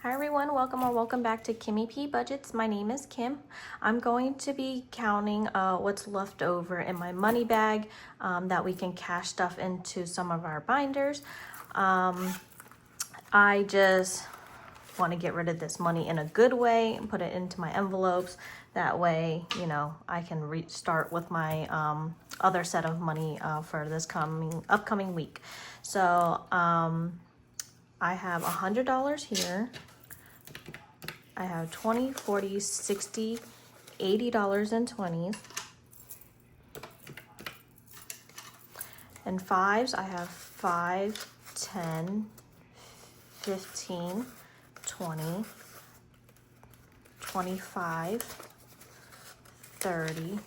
Hi everyone, welcome or welcome back to Kimmy P Budgets. My name is Kim. I'm going to be counting what's left over in my money bag that we can cash stuff into some of our binders. I just want to get rid of this money in a good way and put it into my envelopes. That way, you know, I can restart with my other set of money for this upcoming week. So I have $100 here. I have 20, 40, 60, $80 in 20s. And fives, I have 5, 10, 15, 20, 25, 30,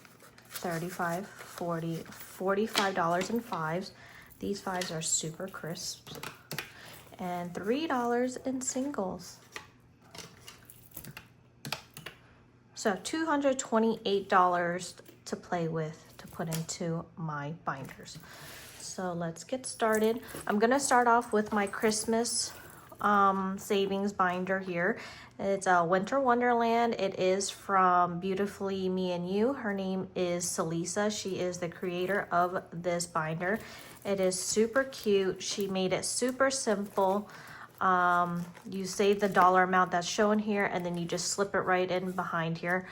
35, 40, $45 in fives. These fives are super crisp. And $3 in singles. So $228 to play with to put into my binders. So let's get started. I'm gonna start off with my Christmas savings binder here. It's a Winter Wonderland. It is from Beautifullymeandyou. Her name is Celisa. She is the creator of this binder. It is super cute. She made it super simple. You save the dollar amount that's shown here and then you just slip it right in behind here.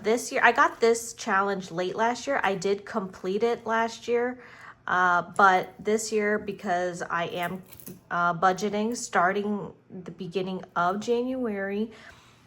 This year, I got this challenge late last year. I did complete it last year, but this year, because I am budgeting starting the beginning of January,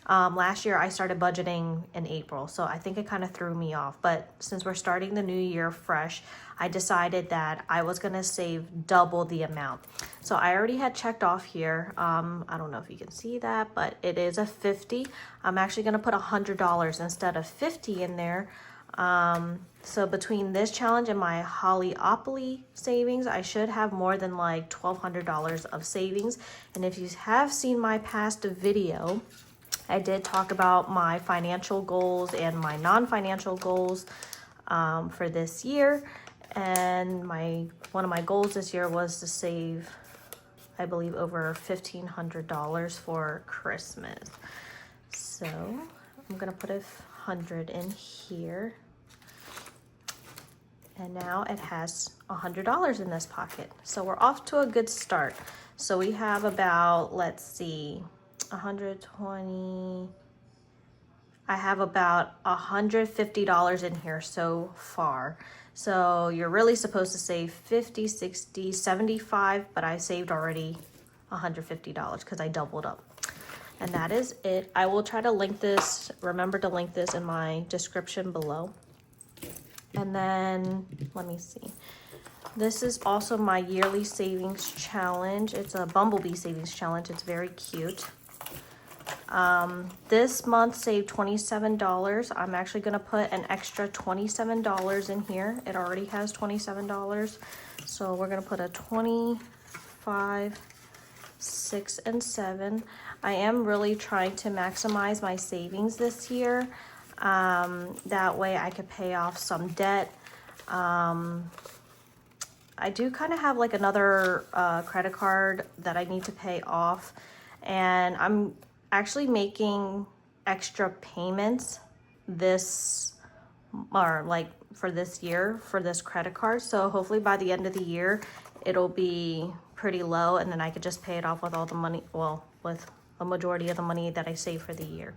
last year I started budgeting in April, so I think it kind of threw me off. But since we're starting the new year fresh, I decided that I was gonna save double the amount. So I already had checked off here. I don't know if you can see that, but it is a 50. I'm actually gonna put $100 instead of 50 in there. So between this challenge and my Hollyopoly savings, I should have more than like $1,200 of savings. And if you have seen my past video, I did talk about my financial goals and my non-financial goals for this year. And one of my goals this year was to save, I believe, over $1,500 for Christmas. So I'm gonna put 100 in here. And now it has $100 in this pocket. So we're off to a good start. So we have about, let's see, 120. I have about $150 in here so far. So you're really supposed to save 50, 60, 75, but I saved already $150 because I doubled up. And that is it. I will try to link this, remember to link this in my description below. And then, let me see. This is also my yearly savings challenge. It's a Bumble Bee savings challenge. It's very cute. This month saved $27. I'm actually going to put an extra $27 in here. It already has $27. So we're going to put a 25, 6, and 7. I am really trying to maximize my savings this year. That way I could pay off some debt. I do kind of have like another credit card that I need to pay off, and I'm actually making extra payments for this year for this credit card. So hopefully by the end of the year it'll be pretty low, and then I could just pay it off with all the money, well, with a majority of the money that I save for the year.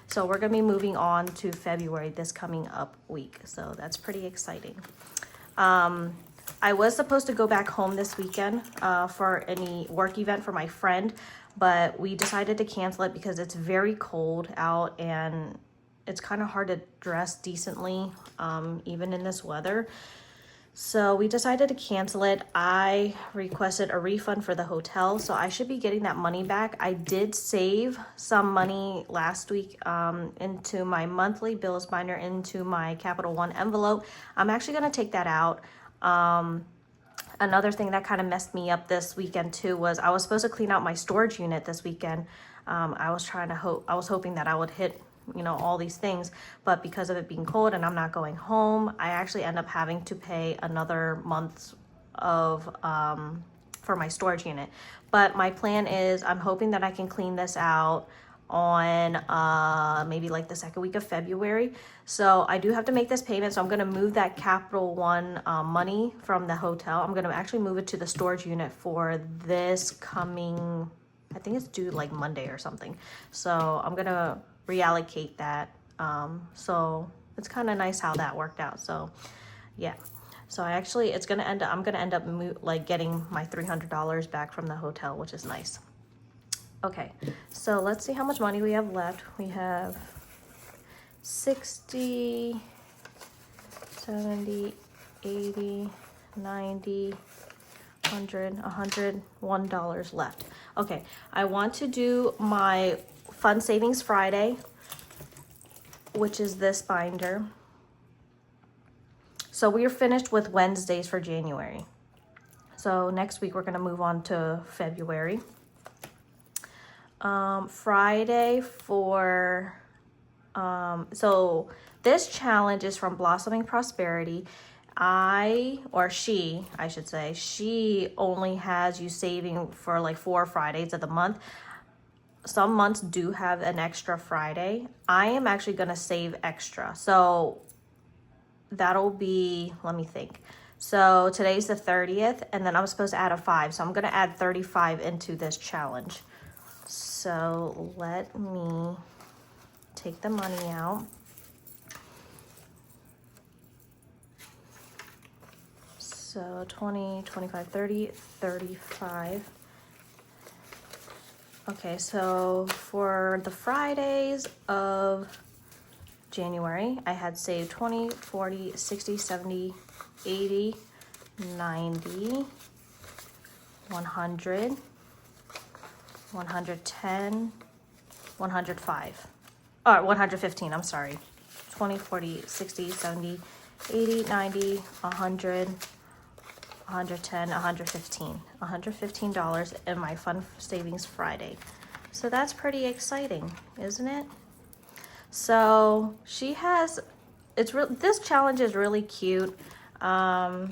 So we're gonna be moving on to February this coming up week. So that's pretty exciting. I was supposed to go back home this weekend for any work event for my friend, but we decided to cancel it because it's very cold out and it's kind of hard to dress decently, even in this weather. So we decided to cancel it. I requested a refund for the hotel, so I should be getting that money back. I did save some money last week into my monthly bills binder, into my Capital One envelope. I'm actually gonna take that out. Another thing that kind of messed me up this weekend too was I was supposed to clean out my storage unit this weekend. I was hoping that I would hit, you know, all these things, but because of it being cold and I'm not going home, I actually end up having to pay another month's of for my storage unit. But my plan is I'm hoping that I can clean this out on maybe like the second week of February. So I do have to make this payment. So I'm going to move that Capital One money from the hotel. I'm going to actually move it to the storage unit for this coming, I think it's due like Monday or something. So I'm going to reallocate that. So it's kind of nice how that worked out. So yeah. So I'm going to end up like getting my $300 back from the hotel, which is nice. Okay, so let's see how much money we have left. We have 60, 70, 80, 90, 100, $101 left. Okay, I want to do my Fun Savings Friday, which is this binder. So we are finished with Wednesdays for January. So next week we're going to move on to February. Friday for, so this challenge is from Blossoming Prosperity. She only has you saving for like 4 Fridays of the month. Some months do have an extra Friday. I am actually going to save extra. So that'll be, let me think. So today's the 30th, and then I'm supposed to add a 5. So I'm going to add 35 into this challenge. So let me take the money out. So 20, 25, 30, 35. Okay, so for the Fridays of January, I had saved 20, 40, 60, 70, 80, 90, 100, 110, 105, or 115, I'm sorry. 20, 40, 60, 70, 80, 90, 100, 110, 115. $115 in my Fun Savings Friday. So that's pretty exciting, isn't it? So she has, this challenge is really cute. I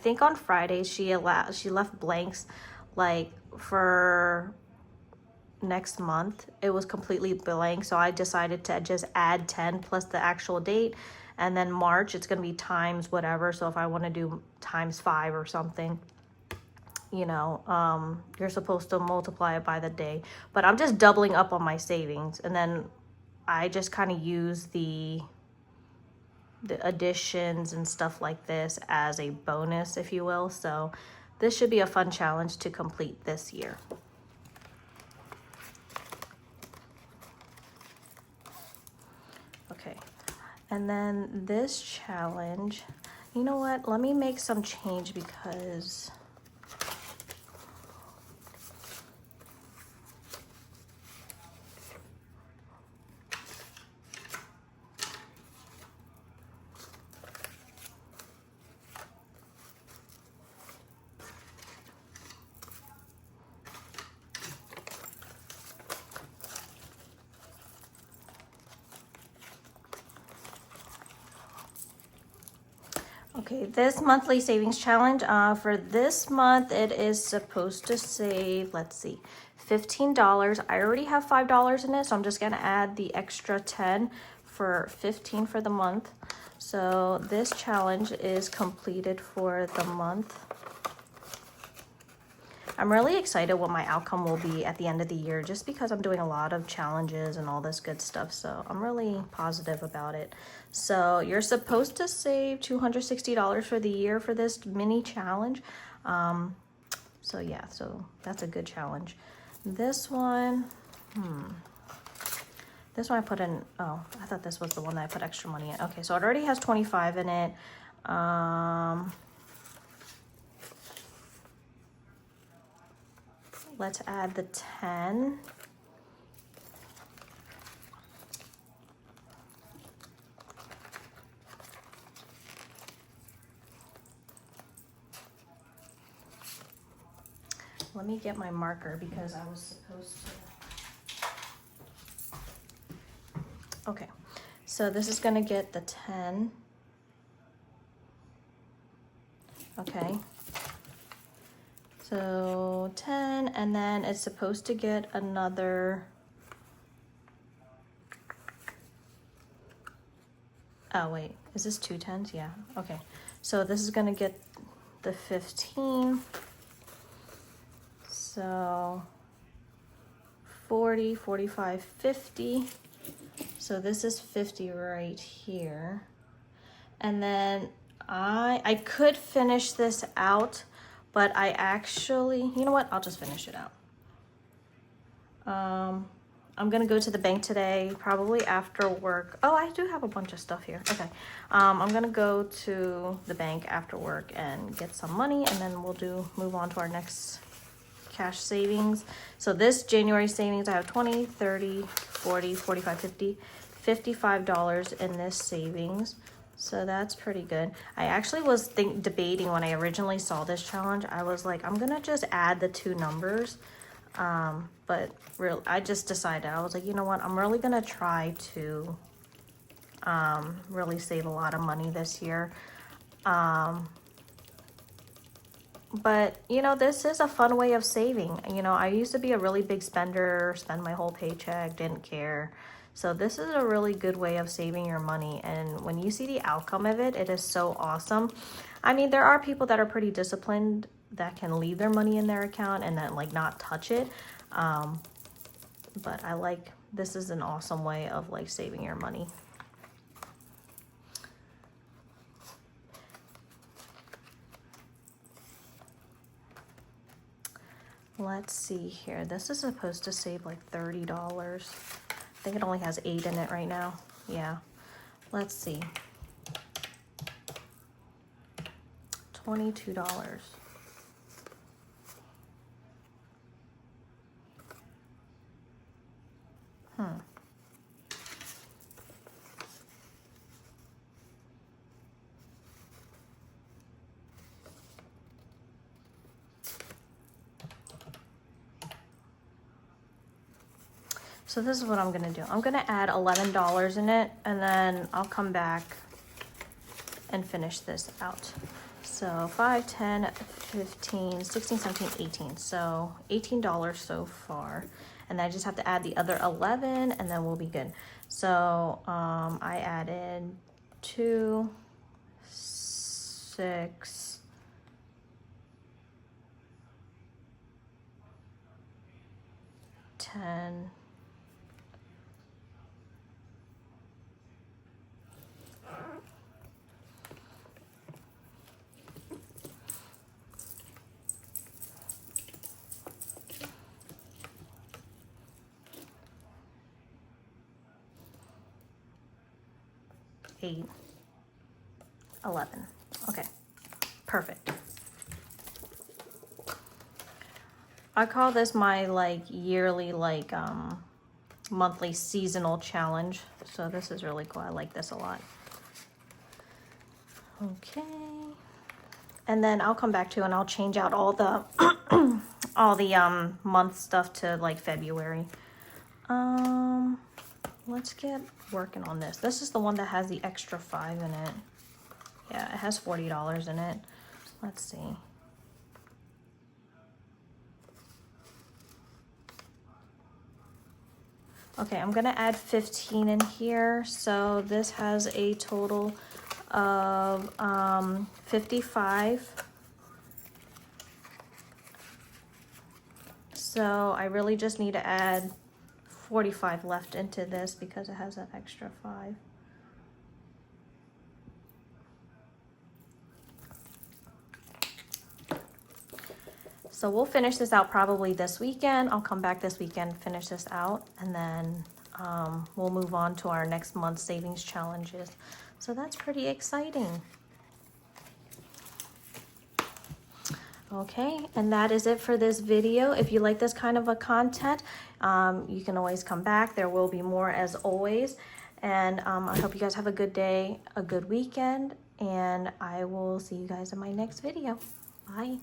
think on Friday she left blanks like for next month. It was completely blank, so I decided to just add 10 plus the actual date, and then March it's gonna be times whatever. So if I want to do times 5 or something, you know, you're supposed to multiply it by the day, but I'm just doubling up on my savings, and then I just kind of use the additions and stuff like this as a bonus, if you will. So this should be a fun challenge to complete this year. Okay, and then this challenge, you know what? Let me make some change because okay, this monthly savings challenge, for this month, it is supposed to save, let's see, $15. I already have $5 in it, so I'm just gonna add the extra 10 for 15 for the month. So this challenge is completed for the month. I'm really excited what my outcome will be at the end of the year, just because I'm doing a lot of challenges and all this good stuff. So I'm really positive about it. So you're supposed to save $260 for the year for this mini challenge. So yeah, so that's a good challenge. This one, this one I put in, oh, I thought this was the one that I put extra money in. Okay, so it already has 25 in it. Let's add the 10. Let me get my marker because I was supposed to. Okay, so this is gonna get the 10. Okay, So 10, and then it's supposed to get another, oh wait, is this 2 10s? Yeah, okay. So this is gonna get the 15. So 40, 45, 50. So this is 50 right here. And then I could finish this out, but I actually, you know what? I'll just finish it out. I'm gonna go to the bank today, probably after work. Oh, I do have a bunch of stuff here. Okay. I'm gonna go to the bank after work and get some money, and then we'll move on to our next cash savings. So this January savings, I have 20, 30, 40, 45, 50, $55 in this savings. So that's pretty good. I actually was debating when I originally saw this challenge. I was like, I'm gonna just add the 2 numbers. But I just decided, I was like, you know what? I'm really gonna try to really save a lot of money this year. But, you know, this is a fun way of saving. You know, I used to be a really big spender, spend my whole paycheck, didn't care. So this is a really good way of saving your money. And when you see the outcome of it, it is so awesome. I mean, there are people that are pretty disciplined that can leave their money in their account and then like not touch it. But this is an awesome way of like saving your money. Let's see here. This is supposed to save like $30. I think it only has 8 in it right now. Yeah. Let's see. $22. So this is what I'm gonna do. I'm gonna add $11 in it, and then I'll come back and finish this out. So 5, 10, 15, 16, 17, 18. So $18 so far. And then I just have to add the other 11, and then we'll be good. So I added 2, 6, 10, 8, 11. Okay, perfect. I call this my like yearly monthly seasonal challenge. So this is really cool. I like this a lot. Okay. And then I'll come back to and I'll change out all the all the month stuff to like February. Let's get working on this. This is the one that has the extra 5 in it. Yeah, it has $40 in it. Let's see. Okay, I'm gonna add 15 in here. So this has a total of 55. So I really just need to add 45 left into this because it has that extra 5. So we'll finish this out probably this weekend. I'll come back this weekend, finish this out, and then we'll move on to our next month's savings challenges. So that's pretty exciting. Okay, and that is it for this video. If you like this kind of a content, you can always come back. There will be more as always. And I hope you guys have a good day, a good weekend, and I will see you guys in my next video. Bye.